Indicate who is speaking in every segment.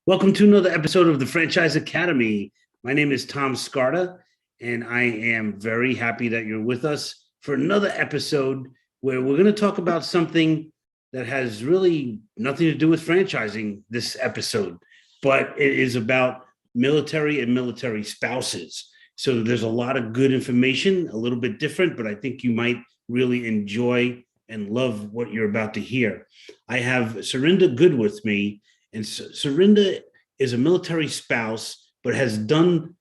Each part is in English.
Speaker 1: Welcome to another episode of the Franchise Academy. My name is Tom Scarta, and I am very happy that you're with us for another episode where we're going to talk about something that has really nothing to do with franchising this episode, but it is about military and military spouses. So there's a lot of good information, a little bit different, but I think you might really enjoy and love what you're about to hear. I have Surinda Goode with me. And Serinda is a military spouse, but has done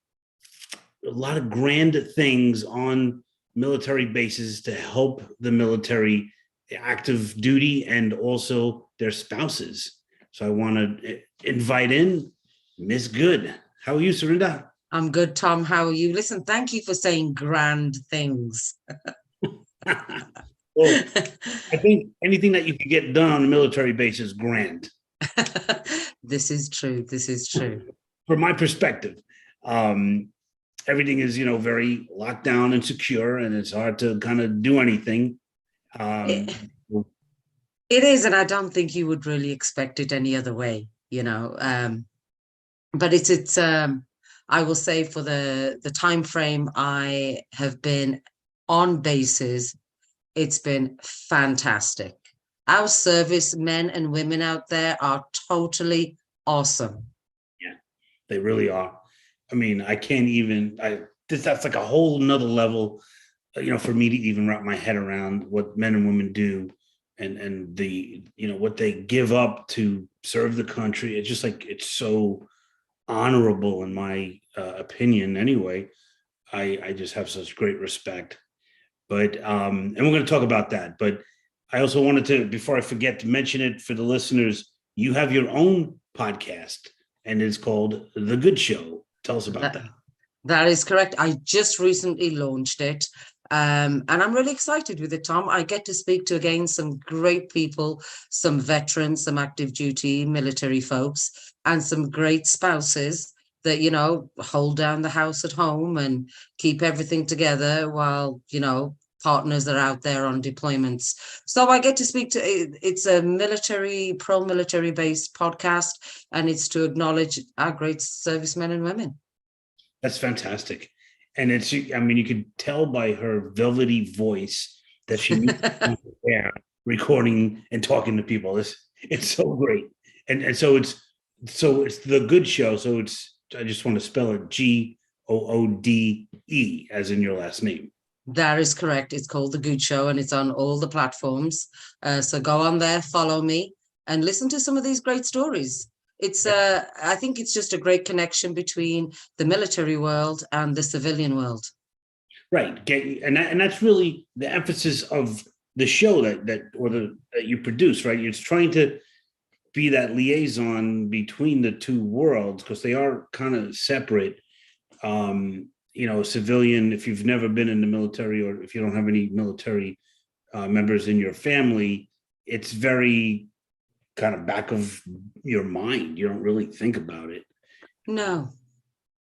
Speaker 1: a lot of grand things on military bases to help the military active duty and also their spouses. So I want to invite in Miss Goode. How are you, Serinda?
Speaker 2: I'm good, Tom. How are you? Listen, thank you for saying grand things.
Speaker 1: Well, I think anything that you can get done on a military base is grand.
Speaker 2: This is true. This is true.
Speaker 1: From my perspective, everything is, very locked down and secure, and it's hard to kind of do anything.
Speaker 2: It, it is, and I don't think you would really expect it any other way, but it's I will say for the time frame I have been on bases, it's been fantastic. Our service men and women out there are totally awesome.
Speaker 1: Yeah, they really are. I mean, I can't even, that's like a whole nother level, for me to even wrap my head around what men and women do and the, what they give up to serve the country. It's just like, it's so honorable in my opinion anyway. I just have such great respect. But, and we're going to talk about that. But I also wanted to, before I forget to mention it for the listeners, you have your own podcast and it's called The Good Show. Tell us about that.
Speaker 2: That is correct. I just recently launched it. And I'm really excited with it, Tom. I get to speak to, again, some great people, some veterans, some active duty military folks, and some great spouses that, hold down the house at home and keep everything together while, partners are out there on deployments. So I get to speak to, it's a pro-military based podcast, and it's to acknowledge our great servicemen and women.
Speaker 1: That's fantastic. And you could tell by her velvety voice that she yeah, recording and talking to people. It's so great. And so it's The Good Show. So I just want to spell it Goode, as in your last name.
Speaker 2: That is correct. It's called The Good Show, and it's on all the platforms. So go on there, follow me, and listen to some of these great stories. It's I think it's just a great connection between the military world and the civilian world.
Speaker 1: Right. And that's really the emphasis of the show that you produce, right? It's trying to be that liaison between the two worlds because they are kind of separate. Civilian, if you've never been in the military or if you don't have any military members in your family, it's very kind of back of your mind. You don't really think about it.
Speaker 2: No.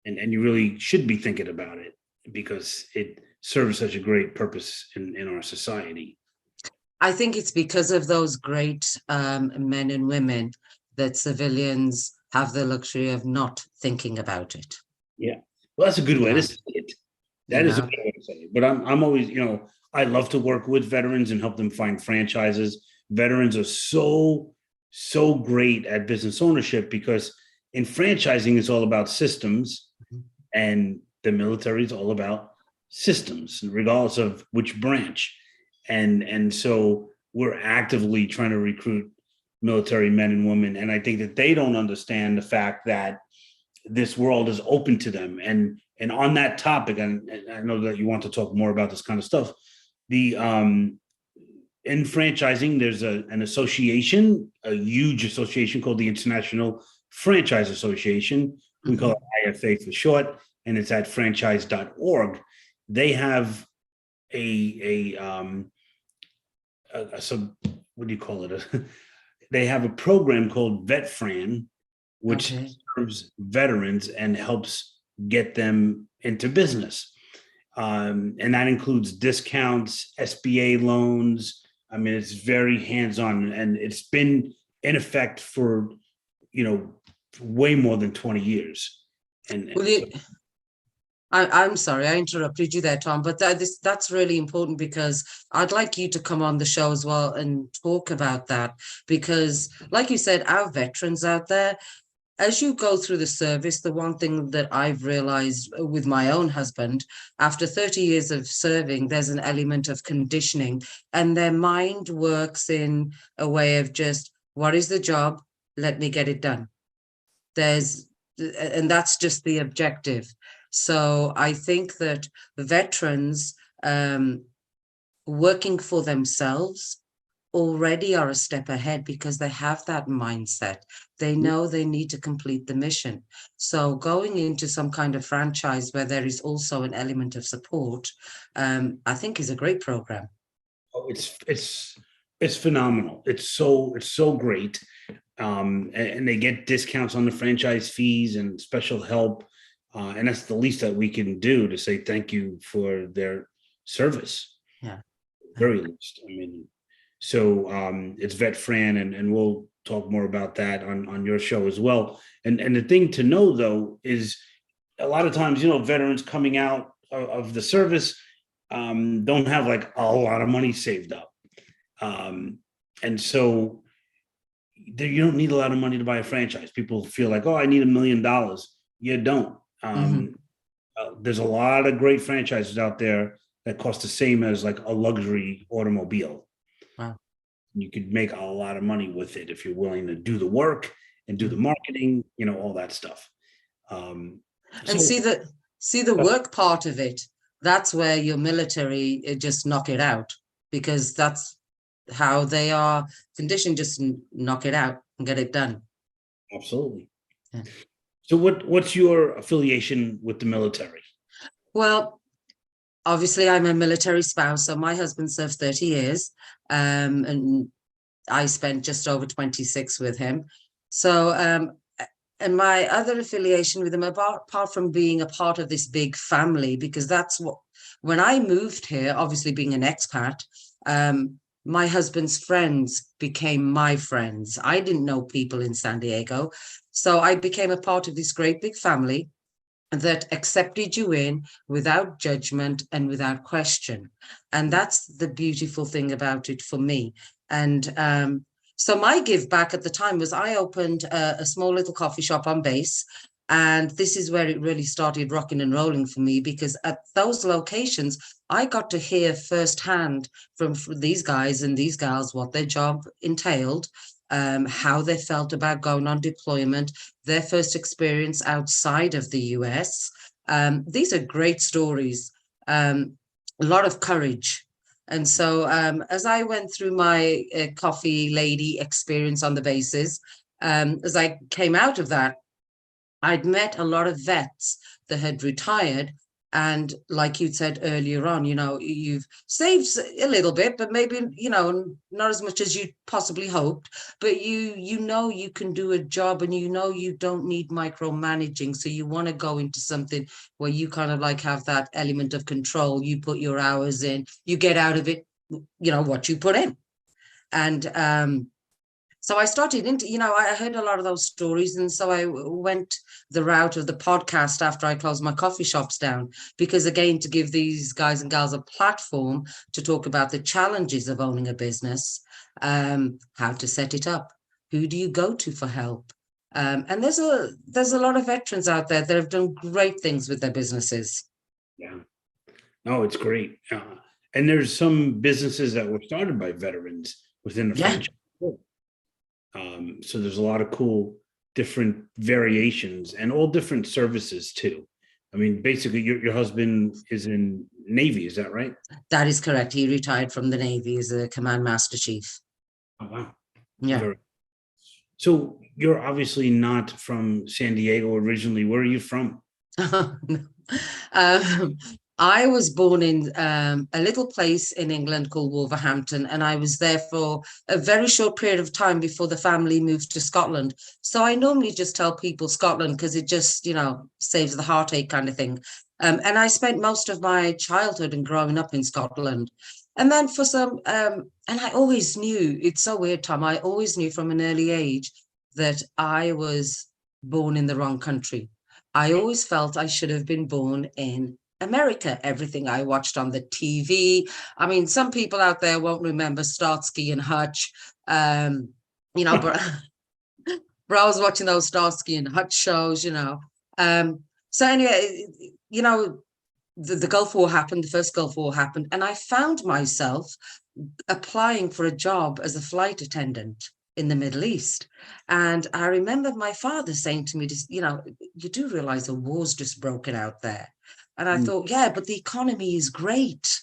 Speaker 1: And you really should be thinking about it because it serves such a great purpose in our society.
Speaker 2: I think it's because of those great men and women that civilians have the luxury of not thinking about it.
Speaker 1: Yeah. Well, that's a good way to say it. That is a good way to say it. But I'm always, I love to work with veterans and help them find franchises. Veterans are so great at business ownership because in franchising, it's all about systems, and the military is all about systems, regardless of which branch. And so we're actively trying to recruit military men and women. And I think that they don't understand the fact that this world is open to them. And on that topic, and I know that you want to talk more about this kind of stuff, the in franchising, there's an association, a huge association called the International Franchise Association. We call it IFA for short, and it's at franchise.org. They have what do you call it? They have a program called VetFran, which serves veterans and helps get them into business. And that includes discounts, SBA loans. I mean, it's very hands-on, and it's been in effect for, way more than 20 years.
Speaker 2: Well, I'm sorry, I interrupted you there, Tom, but that's really important, because I'd like you to come on the show as well and talk about that, because like you said, our veterans out there, as you go through the service, the one thing that I've realized with my own husband, after 30 years of serving, there's an element of conditioning, and their mind works in a way of just, what is the job? Let me get it done. And that's just the objective. So I think that veterans working for themselves already are a step ahead, because they have that mindset. They know they need to complete the mission. So going into some kind of franchise where there is also an element of support, I think is a great program.
Speaker 1: Oh, it's phenomenal. It's so great. And they get discounts on the franchise fees and special help. And that's the least that we can do to say thank you for their service.
Speaker 2: Yeah.
Speaker 1: Very least. I mean, so it's Vet Fran, and we'll talk more about that on your show as well. And the thing to know, though, is a lot of times, veterans coming out of the service don't have like a lot of money saved up. And so you don't need a lot of money to buy a franchise. People feel like, oh, I need $1 million. You don't. There's a lot of great franchises out there that cost the same as like a luxury automobile.
Speaker 2: Wow.
Speaker 1: You could make a lot of money with it if you're willing to do the work and do the marketing, all that stuff.
Speaker 2: And see the work part of it. That's where your military just knock it out, because that's how they are conditioned. Just knock it out and get it done.
Speaker 1: Absolutely.
Speaker 2: Yeah.
Speaker 1: So what's your affiliation with the military?
Speaker 2: Well, obviously I'm a military spouse, so my husband served 30 years, and I spent just over 26 with him. So, and my other affiliation with him, apart from being a part of this big family, because that's what, when I moved here, obviously being an expat, my husband's friends became my friends. I didn't know people in San Diego. So I became a part of this great big family that accepted you in without judgment and without question. And that's the beautiful thing about it for me. And so my give back at the time was, I opened a small little coffee shop on base. And this is where it really started rocking and rolling for me, because at those locations, I got to hear firsthand from these guys and these gals what their job entailed, how they felt about going on deployment, their first experience outside of the US. These are great stories, a lot of courage. And so as I went through my coffee lady experience on the bases, as I came out of that, I'd met a lot of vets that had retired. And like you said earlier on, you've saved a little bit, but maybe, not as much as you possibly hoped, but you can do a job, and you don't need micromanaging. So you want to go into something where you kind of like have that element of control. You put your hours in, you get out of it, what you put in. And so I started into, I heard a lot of those stories. And so I went the route of the podcast after I closed my coffee shops down, because again, to give these guys and gals a platform to talk about the challenges of owning a business, how to set it up, who do you go to for help? And there's a lot of veterans out there that have done great things with their businesses.
Speaker 1: Yeah. No, it's great. And there's some businesses that were started by veterans within the franchise. So there's a lot of cool different variations and all different services too. I mean, basically your husband is in Navy, is that right?
Speaker 2: That is correct. He retired from the Navy as a Command Master Chief.
Speaker 1: Oh, wow.
Speaker 2: Yeah.
Speaker 1: So you're obviously not from San Diego originally. Where are you from?
Speaker 2: I was born in a little place in England called Wolverhampton, and I was there for a very short period of time before the family moved to Scotland. So I normally just tell people Scotland because it just, saves the heartache kind of thing. And I spent most of my childhood and growing up in Scotland. And then and I always knew, it's so weird, Tom, I always knew from an early age that I was born in the wrong country. I always felt I should have been born in America. Everything I watched on the TV. I mean, some people out there won't remember Starsky and Hutch, you know, but, but I was watching those Starsky and Hutch shows, you know. So anyway, you know, the Gulf War happened, the first Gulf War happened, and I found myself applying for a job as a flight attendant in the Middle East. And I remember my father saying to me, you know, you do realize a war's just broken out there. And I thought, yeah, but the economy is great.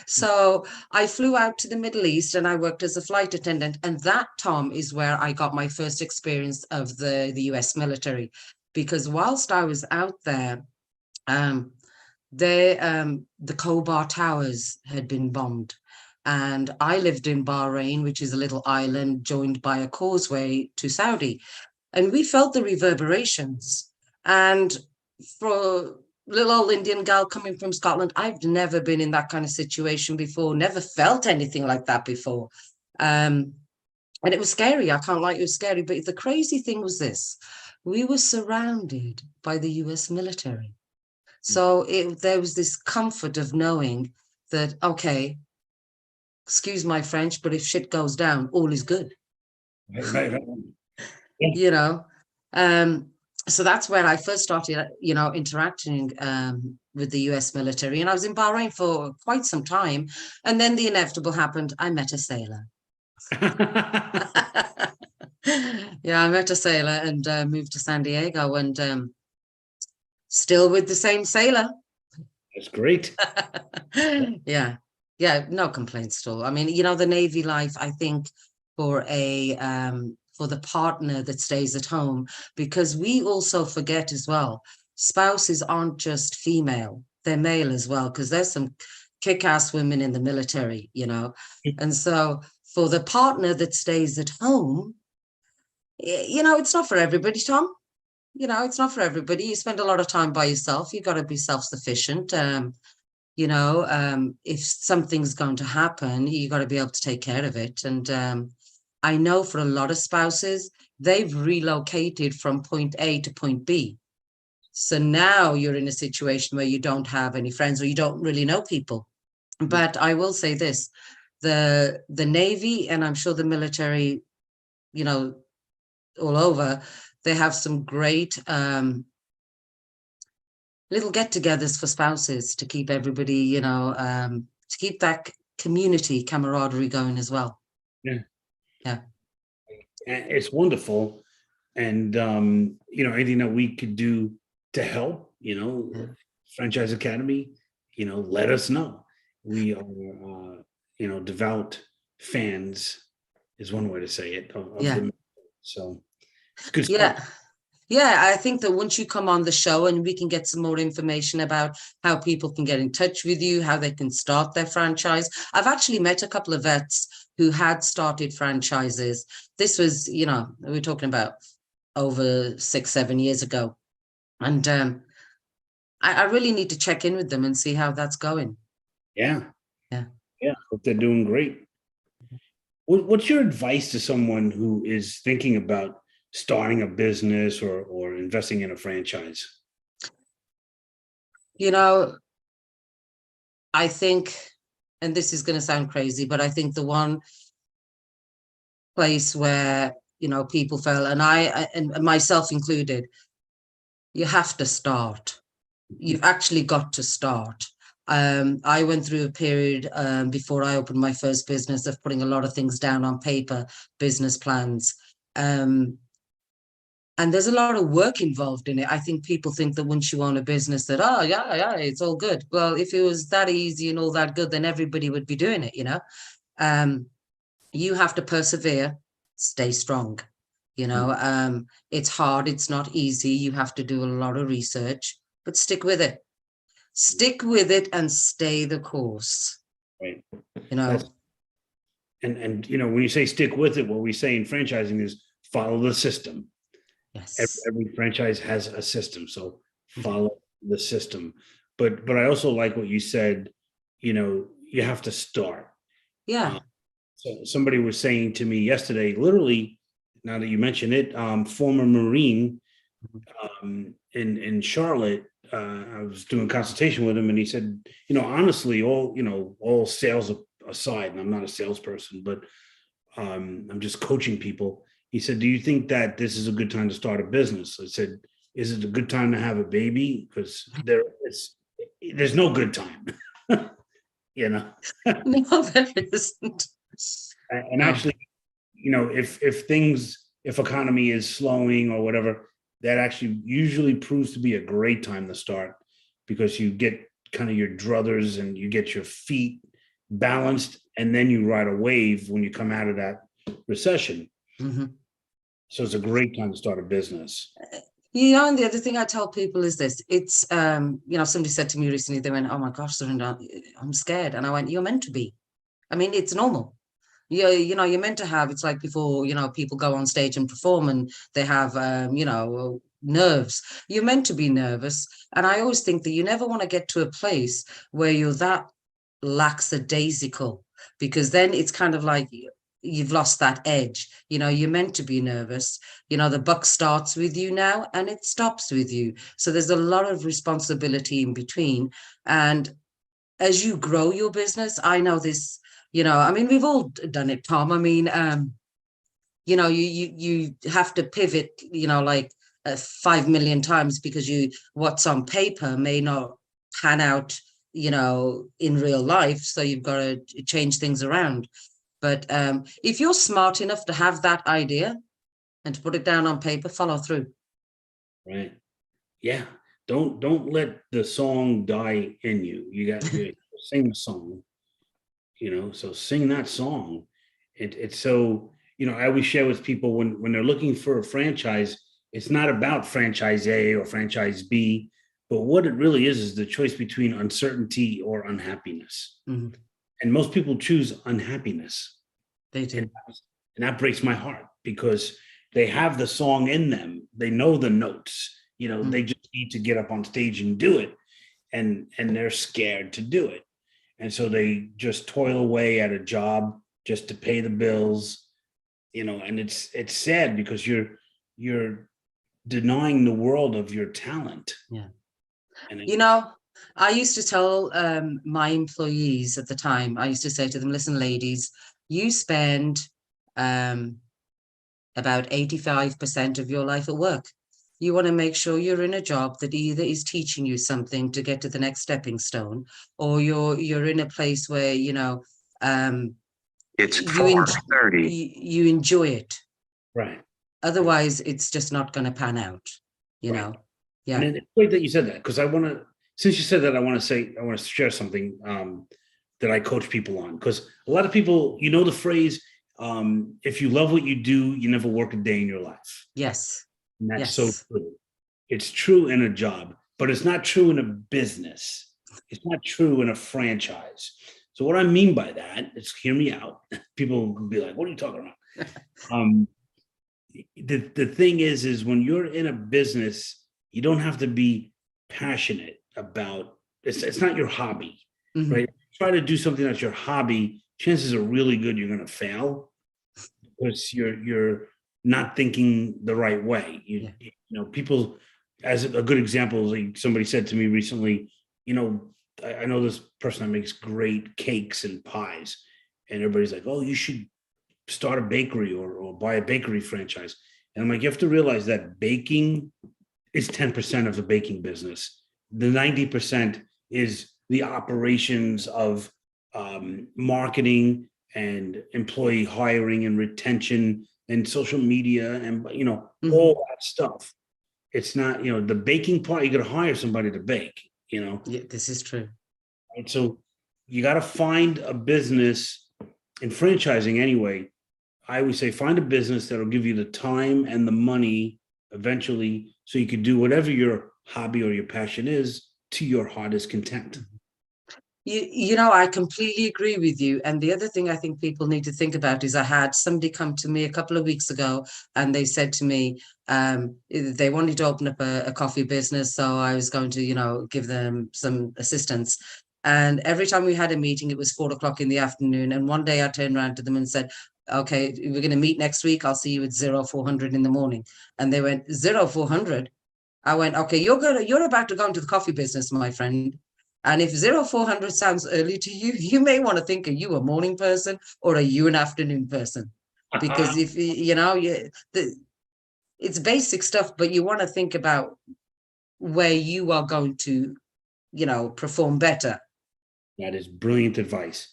Speaker 2: So I flew out to the Middle East and I worked as a flight attendant. And that, Tom, is where I got my first experience of the US military. Because whilst I was out there, the Khobar Towers had been bombed. And I lived in Bahrain, which is a little island joined by a causeway to Saudi. And we felt the reverberations. And for little old Indian girl coming from Scotland, I've never been in that kind of situation before, never felt anything like that before. And it was scary. I can't lie, it was scary. But the crazy thing was this: we were surrounded by the US military. So there was this comfort of knowing that, okay, excuse my French, but if shit goes down, all is good.
Speaker 1: Right. Yeah.
Speaker 2: You know, so that's where I first started, you know, interacting with the US military. And I was in Bahrain for quite some time. And then the inevitable happened. I met a sailor. Yeah, I met a sailor and moved to San Diego, and still with the same sailor.
Speaker 1: That's great.
Speaker 2: Yeah. Yeah, no complaints at all. I mean, you know, the Navy life, I think, for the partner that stays at home, because we also forget as well, spouses aren't just female, they're male as well, because there's some kick-ass women in the military, you know. And so for the partner that stays at home, you know, it's not for everybody, Tom. You know, it's not for everybody. You spend a lot of time by yourself. You've got to be self-sufficient. You know, if something's going to happen, you got to be able to take care of it. And I know for a lot of spouses, they've relocated from point A to point B. So now you're in a situation where you don't have any friends or you don't really know people. But I will say this, the Navy, and I'm sure the military, you know, all over, they have some great little get-togethers for spouses to keep everybody, you know, to keep that community camaraderie going as well.
Speaker 1: Yeah.
Speaker 2: Yeah.
Speaker 1: It's wonderful. And, you know, anything that we could do to help, you know,
Speaker 2: Yeah.
Speaker 1: Franchise Academy, you know, let us know. We are, you know, devout fans is one way to say it. Of
Speaker 2: Yeah.
Speaker 1: the, so it's good
Speaker 2: Yeah.
Speaker 1: stuff.
Speaker 2: Yeah, I think that once you come on the show and we can get some more information about how people can get in touch with you, how they can start their franchise. I've actually met a couple of vets who had started franchises. This was, you know, we're talking about over 6-7 years ago. And I really need to check in with them and see how that's going.
Speaker 1: Yeah.
Speaker 2: Yeah.
Speaker 1: Yeah. Hope they're doing great. What's your advice to someone who is thinking about starting a business or investing in a franchise?
Speaker 2: You know, I think, and this is going to sound crazy, but I think the one place where, you know, people fell, and I and myself included, you have to start. You've actually got to start. I went through a period before I opened my first business of putting a lot of things down on paper, business plans. And there's a lot of work involved in it. I think people think that once you own a business that, oh, yeah, it's all good. Well, if it was that easy and all that good, then everybody would be doing it, you know. You have to persevere, stay strong. You know, it's hard. It's not easy. You have to do a lot of research, but stick with it. Stick with it and stay the course.
Speaker 1: Right.
Speaker 2: You know.
Speaker 1: And you know, when you say stick with it, what we say in franchising is follow the system.
Speaker 2: Yes.
Speaker 1: Every franchise has a system, so follow the system. But I also like what you said. You know, you have to start.
Speaker 2: Yeah.
Speaker 1: So somebody was saying to me yesterday, literally, now that you mention it, former Marine in Charlotte. I was doing consultation with him, and he said, honestly, all sales aside, and I'm not a salesperson, but I'm just coaching people. He said, "Do you think that this is a good time to start a business?" I said, "Is it a good time to have a baby? Because there's no good time, you know."
Speaker 2: No, there isn't.
Speaker 1: And
Speaker 2: No.
Speaker 1: actually, if economy is slowing or whatever, that actually usually proves to be a great time to start, because you get kind of your druthers and you get your feet balanced, and then you ride a wave when you come out of that recession.
Speaker 2: Mhm.
Speaker 1: So it's a great time to start a business.
Speaker 2: And the other thing I tell people is this. It's, somebody said to me recently, they went, "Oh my gosh, Serinda, I'm scared." And I went, "You're meant to be. I mean, it's normal. You're meant to have, it's like before, people go on stage and perform and they have, nerves. You're meant to be nervous. And I always think that you never want to get to a place where you're that lackadaisical, because then it's kind of like you've lost that edge. You're meant to be nervous. The buck starts with you now and it stops with you. So there's a lot of responsibility in between. And as you grow your business, I know this, I mean, we've all done it, Tom. I mean, you have to pivot, like 5 million times, because what's on paper may not pan out, in real life. So you've got to change things around. But if you're smart enough to have that idea and to put it down on paper, follow through.
Speaker 1: Right. Yeah. Don't let the song die in you. You got to sing the song, so sing that song. It's so, I always share with people, when they're looking for a franchise, it's not about franchise A or franchise B, but what it really is the choice between uncertainty or unhappiness.
Speaker 2: Mhm.
Speaker 1: And most people choose unhappiness.
Speaker 2: They do.
Speaker 1: And that breaks my heart, because they have the song in them. They know the notes, they just need to get up on stage and do it. And they're scared to do it. And so they just toil away at a job just to pay the bills, and it's sad, because you're denying the world of your talent.
Speaker 2: Yeah.
Speaker 1: And
Speaker 2: I used to tell my employees at the time, I used to say to them, "Listen, ladies, you spend about 85% of your life at work. You want to make sure you're in a job that either is teaching you something to get to the next stepping stone, or you're in a place where,
Speaker 3: It's 4:30.
Speaker 2: You enjoy it.
Speaker 1: Right.
Speaker 2: Otherwise, it's just not going to pan out,
Speaker 1: Right.
Speaker 2: Yeah.
Speaker 1: And it's great that you said that, because since you said that, I want to share something that I coach people on, because a lot of people, the phrase, if you love what you do, you never work a day in your life.
Speaker 2: Yes.
Speaker 1: And that's
Speaker 2: Yes.
Speaker 1: so true. It's true in a job, but it's not true in a business. It's not true in a franchise. So what I mean by that is, hear me out. People will be like, "What are you talking about?" The thing is when you're in a business, you don't have to be passionate about it's not your hobby,
Speaker 2: Mhm.
Speaker 1: right? Try to do something that's your hobby, chances are really good you're going to fail, because you're not thinking the right way. People, as a good example, like somebody said to me recently, I know this person that makes great cakes and pies, and everybody's like, "Oh, you should start a bakery or buy a bakery franchise." And I'm like, you have to realize that baking is 10% of the baking business. The 90% is the operations of marketing and employee hiring and retention and social media and all that stuff. It's not, the baking part, you got to hire somebody to bake,
Speaker 2: Yeah, this is true.
Speaker 1: And so you got to find a business in franchising anyway. I always say, find a business that'll give you the time and the money eventually, so you can do whatever your hobby or your passion is to your heart's content.
Speaker 2: I completely agree with you. And the other thing I think people need to think about is, I had somebody come to me a couple of weeks ago and they said to me, they wanted to open up a coffee business. So I was going to, give them some assistance. And every time we had a meeting, it was 4 o'clock in the afternoon. And one day I turned around to them and said, okay, we're going to meet next week. I'll see you at 0400 in the morning. And they went 0400. I went, okay, you're about to go into the coffee business, my friend. And if 0400 sounds early to you, you may want to think, are you a morning person or are you an afternoon person? Because if it's basic stuff, but you want to think about where you are going to, perform better.
Speaker 1: That is brilliant advice.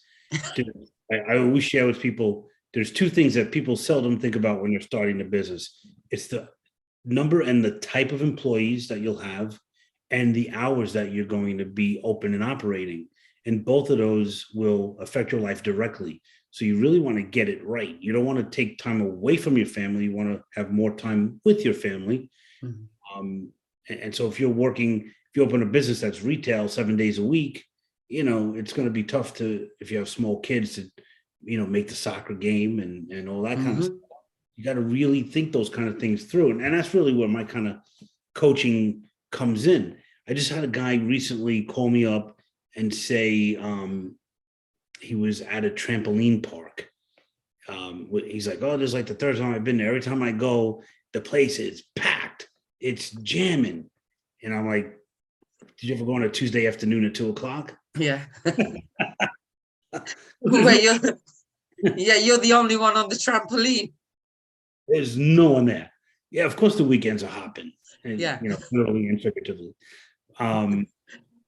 Speaker 1: I always share with people, there's two things that people seldom think about when they're starting a business. It's the number and the type of employees that you'll have and the hours that you're going to be open and operating. And both of those will affect your life directly. So you really want to get it right. You don't want to take time away from your family. You want to have more time with your family. Mm-hmm. And so if you open a business that's retail 7 days a week, it's going to be tough if you have small kids to, make the soccer game and all that kind of stuff. You got to really think those kind of things through. And that's really where my kind of coaching comes in. I just had a guy recently call me up and say he was at a trampoline park. He's like, oh, this is like the third time I've been there. Every time I go, the place is packed. It's jamming. And I'm like, did you ever go on a Tuesday afternoon at 2:00?
Speaker 2: Yeah. You're the only one on the trampoline.
Speaker 1: There's no one there. Yeah, of course the weekends are hopping. And,
Speaker 2: yeah.
Speaker 1: Literally and figuratively.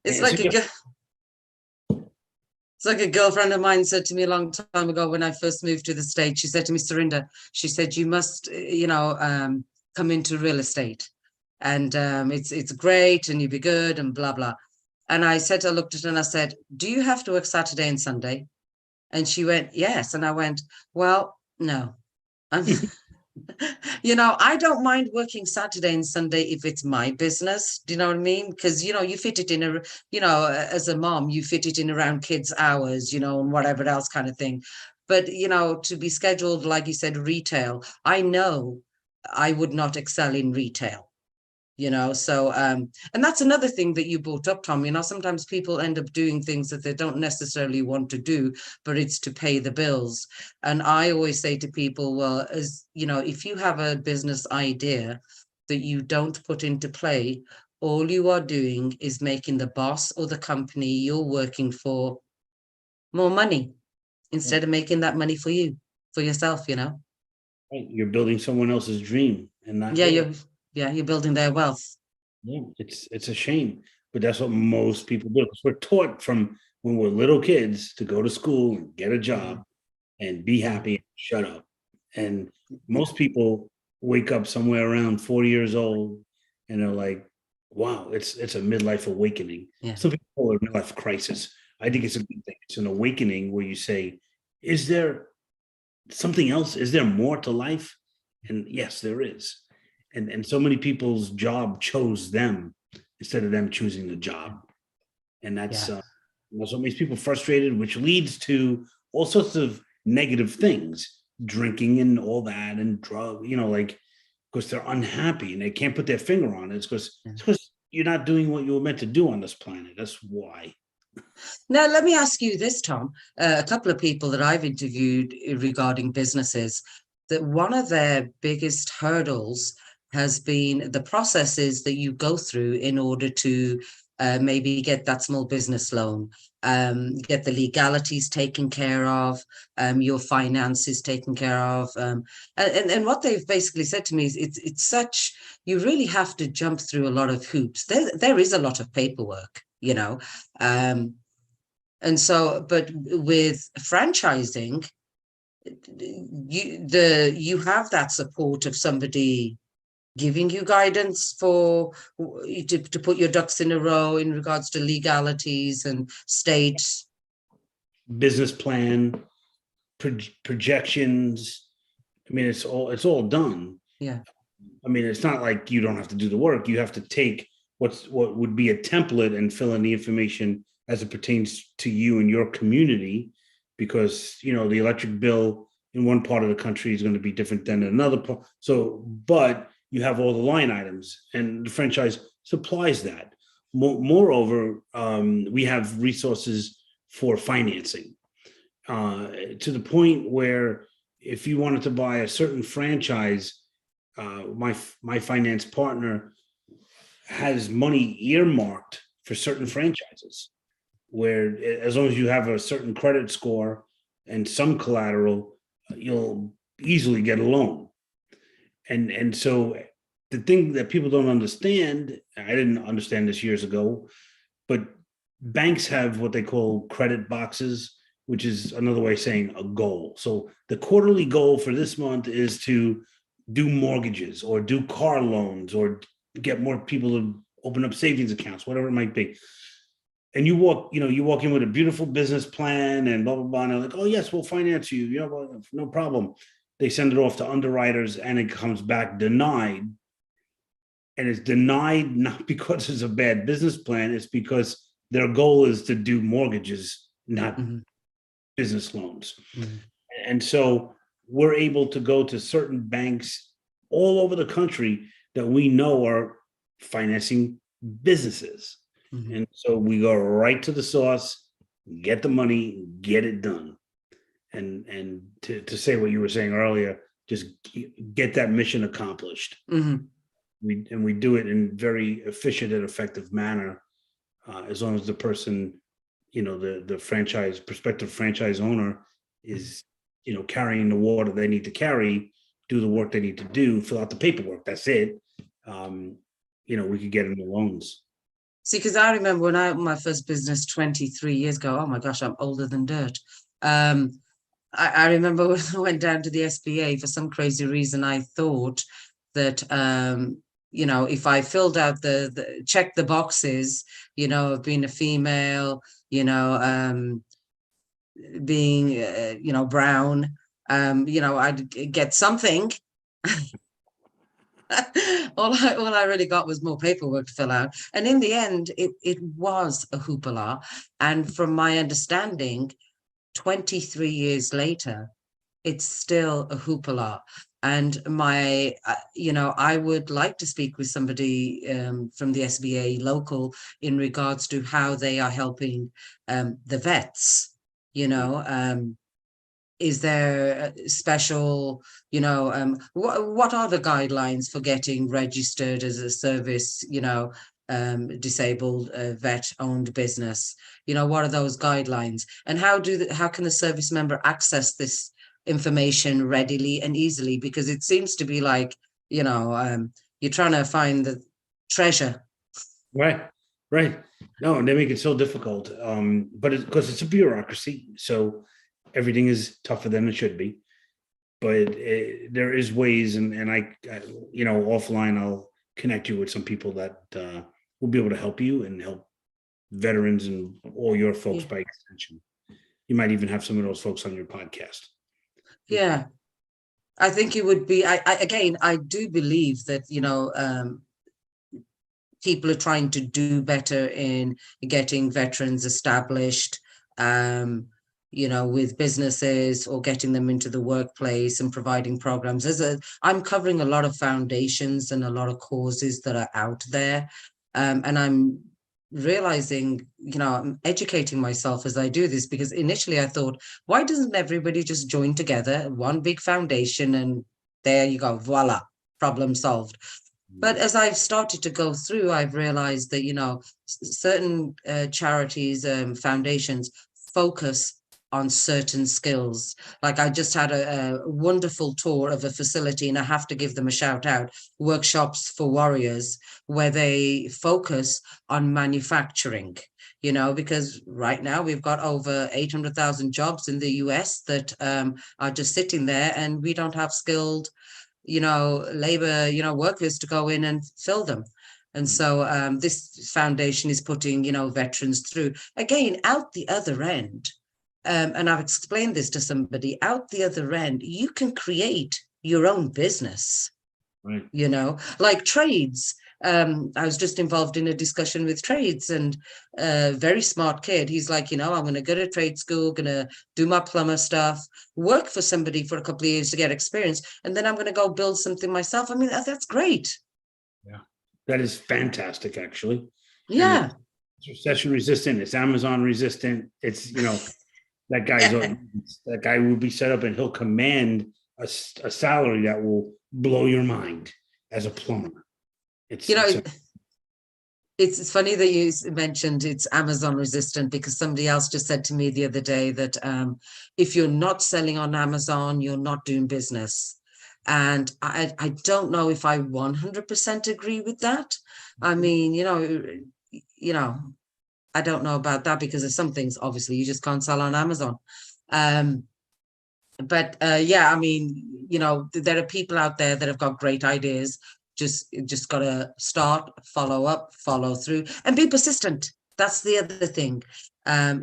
Speaker 2: It's like a girlfriend of mine said to me a long time ago when I first moved to the States. She said to me, Serinda, she said, you must, come into real estate. And it's great and you'll be good and blah, blah. And I looked at her and I said, do you have to work Saturday and Sunday? And she went, yes. And I went, well, no. I don't mind working Saturday and Sunday if it's my business. Do you know what I mean? Because, you fit it in as a mom, you fit it in around kids' hours, and whatever else kind of thing. But, to be scheduled, like you said, retail, I know I would not excel in retail. So and that's another thing that you brought up, Tom. Sometimes people end up doing things that they don't necessarily want to do, but it's to pay the bills. And I always say to people, well, if you have a business idea that you don't put into play, all you are doing is making the boss or the company you're working for more money instead of making that money for yourself.
Speaker 1: Right. You're building someone else's dream and not
Speaker 2: you're building their wealth.
Speaker 1: Yeah, it's a shame, but that's what most people do, because we're taught from when we're little kids to go to school and get a job and be happy and shut up. And most people wake up somewhere around 40 years old and they're like, wow, it's a midlife awakening.
Speaker 2: Yeah.
Speaker 1: Some people call it a midlife crisis. I think it's a good thing. It's an awakening where you say, is there something else? Is there more to life? And yes, there is. And so many people's job chose them instead of them choosing the job. And that's what makes people frustrated, which leads to all sorts of negative things, drinking and all that, and drug, because they're unhappy and they can't put their finger on it. It's because you're not doing what you were meant to do on this planet. That's why.
Speaker 2: Now, let me ask you this, Tom. A couple of people that I've interviewed regarding businesses, that one of their biggest hurdles has been the processes that you go through in order to maybe get that small business loan, get the legalities taken care of, your finances taken care of. And what they've basically said to me is it's such, you really have to jump through a lot of hoops. There is a lot of paperwork, and so, but with franchising, you have that support of somebody giving you guidance to put your ducks in a row in regards to legalities and state
Speaker 1: business plan, projections. I mean, it's all done.
Speaker 2: Yeah.
Speaker 1: I mean, it's not like you don't have to do the work. You have to take what would be a template and fill in the information as it pertains to you and your community, because the electric bill in one part of the country is going to be different than another part. So, but you have all the line items, and the franchise supplies that. Moreover, we have resources for financing to the point where if you wanted to buy a certain franchise, my finance partner has money earmarked for certain franchises, where as long as you have a certain credit score and some collateral, you'll easily get a loan. And so the thing that people don't understand, I didn't understand this years ago, but banks have what they call credit boxes, which is another way of saying a goal. So the quarterly goal for this month is to do mortgages or do car loans or get more people to open up savings accounts, whatever it might be. And you walk in with a beautiful business plan and blah, blah, blah. And they're like, oh, yes, we'll finance you. No problem. They send it off to underwriters and it comes back denied. And it's denied not because it's a bad business plan. It's because their goal is to do mortgages, not business loans. And so we're able to go to certain banks all over the country that we know are financing businesses. And so we go right to the source, get the money, get it done. And to say what you were saying earlier, just get that mission accomplished. We do it in very efficient and effective manner, as long as the person, the prospective franchise owner is, carrying the water they need to carry, do the work they need to do, fill out the paperwork. That's it. We could get into loans.
Speaker 2: See, because I remember when I opened my first business 23 years ago, oh my gosh, I'm older than dirt. I remember when I went down to the SBA for some crazy reason, I thought that, if I filled out check the boxes, of being a female, being, brown, I'd get something. all I really got was more paperwork to fill out. And in the end, it was a hoopla. And from my understanding, 23 years later, it's still a hoopla. And I would like to speak with somebody from the SBA local in regards to how they are helping the vets, is there special, what are the guidelines for getting registered as a service, disabled vet-owned business? What are those guidelines? And how can the service member access this information readily and easily? Because it seems to be like, you're trying to find the treasure.
Speaker 1: Right. No, and they make it so difficult. But because it's a bureaucracy, so everything is tougher than it should be. But there is ways, and I offline, I'll connect you with some people that will be able to help you and help veterans and all your folks by extension. You might even have some of those folks on your podcast.
Speaker 2: Yeah, I think it would be. I do believe that people are trying to do better in getting veterans established. With businesses or getting them into the workplace and providing programs. I'm covering a lot of foundations and a lot of causes that are out there. And I'm realizing, I'm educating myself as I do this, because initially I thought, why doesn't everybody just join together, one big foundation, and there you go, voila, problem solved. But as I've started to go through, I've realized that, certain charities, foundations focus on certain skills. Like I just had a wonderful tour of a facility, and I have to give them a shout out, Workshops for Warriors, where they focus on manufacturing, because right now we've got over 800,000 jobs in the US that are just sitting there, and we don't have skilled, labor, workers to go in and fill them. And so this foundation is putting, veterans through, again, out the other end. And I've explained this to somebody, out the other end, you can create your own business,
Speaker 1: right.
Speaker 2: Like trades. I was just involved in a discussion with trades, and a very smart kid. He's like, I'm going to go to trade school, going to do my plumber stuff, work for somebody for a couple of years to get experience, and then I'm going to go build something myself. I mean, that's great.
Speaker 1: Yeah, that is fantastic, actually.
Speaker 2: Yeah.
Speaker 1: It's recession resistant. It's Amazon resistant. It's, that guy's that guy will be set up, and he'll command a salary that will blow your mind as a plumber.
Speaker 2: It's funny that you mentioned it's Amazon resistant, because somebody else just said to me the other day that if you're not selling on Amazon, you're not doing business. And I don't know if I 100% agree with that. I mean, I don't know about that, because there's some things obviously you just can't sell on Amazon. But yeah, I mean, there are people out there that have got great ideas. Just got to start, follow up, follow through, and be persistent. That's the other thing.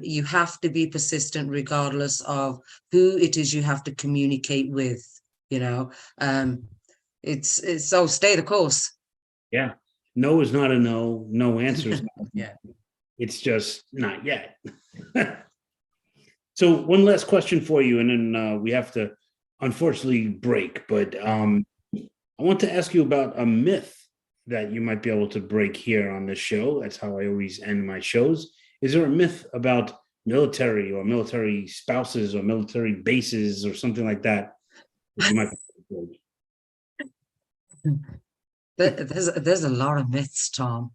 Speaker 2: You have to be persistent regardless of who it is you have to communicate with. It's so stay the course.
Speaker 1: Yeah. No is not a no. No answer is not.
Speaker 2: Yeah.
Speaker 1: It's just not yet. So one last question for you, and then we have to unfortunately break. But I want to ask you about a myth that you might be able to break here on this show. That's how I always end my shows. Is there a myth about military or military spouses or military bases or something like that you might
Speaker 2: There's a lot of myths, Tom.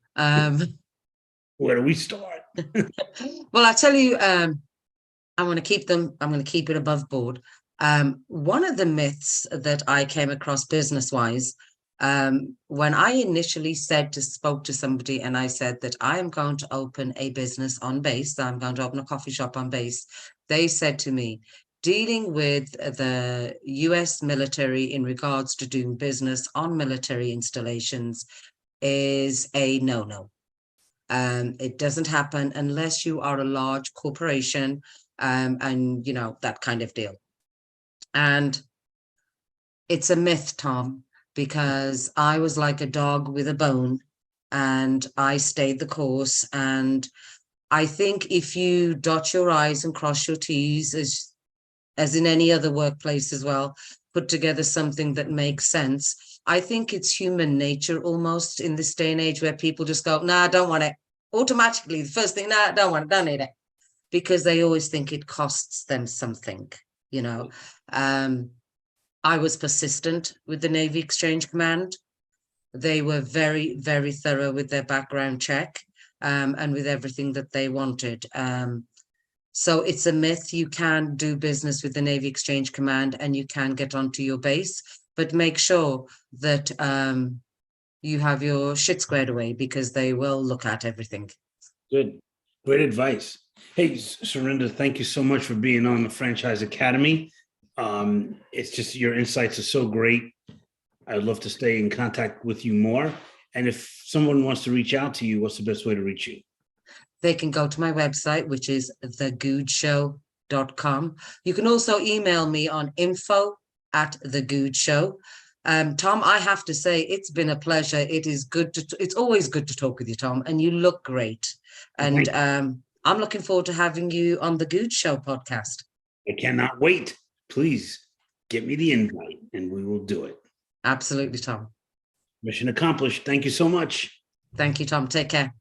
Speaker 1: Where do we start?
Speaker 2: Well, I tell you, I'm going to keep it above board. One of the myths that I came across business-wise, when I initially spoke to somebody and I said that I am going to open a business on base, I'm going to open a coffee shop on base, they said to me, dealing with the US military in regards to doing business on military installations is a no-no. It doesn't happen unless you are a large corporation, and that kind of deal. And it's a myth, Tom, because I was like a dog with a bone, and I stayed the course. And I think if you dot your I's and cross your T's, as in any other workplace as well, put together something that makes sense. I think it's human nature almost in this day and age where people just go, nah, I don't want it. Automatically, the first thing, nah, I don't want it, don't need it. Because they always think it costs them something, I was persistent with the Navy Exchange Command. They were very, very thorough with their background check, and with everything that they wanted. So it's a myth. You can do business with the Navy Exchange Command and you can get onto your base, but make sure that you have your shit squared away, because they will look at everything.
Speaker 1: Good. Great advice. Hey, Serinda, thank you so much for being on the Franchise Academy. It's just your insights are so great. I'd love to stay in contact with you more. And if someone wants to reach out to you, what's the best way to reach you?
Speaker 2: They can go to my website, which is thegoodeshow.com. You can also email me on info@thegoodeshow. Tom, I have to say, it's been a pleasure. It's always good to talk with you, Tom, and you look great. And I'm looking forward to having you on the Goode Show podcast.
Speaker 1: I cannot wait. Please get me the invite and we will do it.
Speaker 2: Absolutely, Tom.
Speaker 1: Mission accomplished. Thank you so much.
Speaker 2: Thank you, Tom. Take care.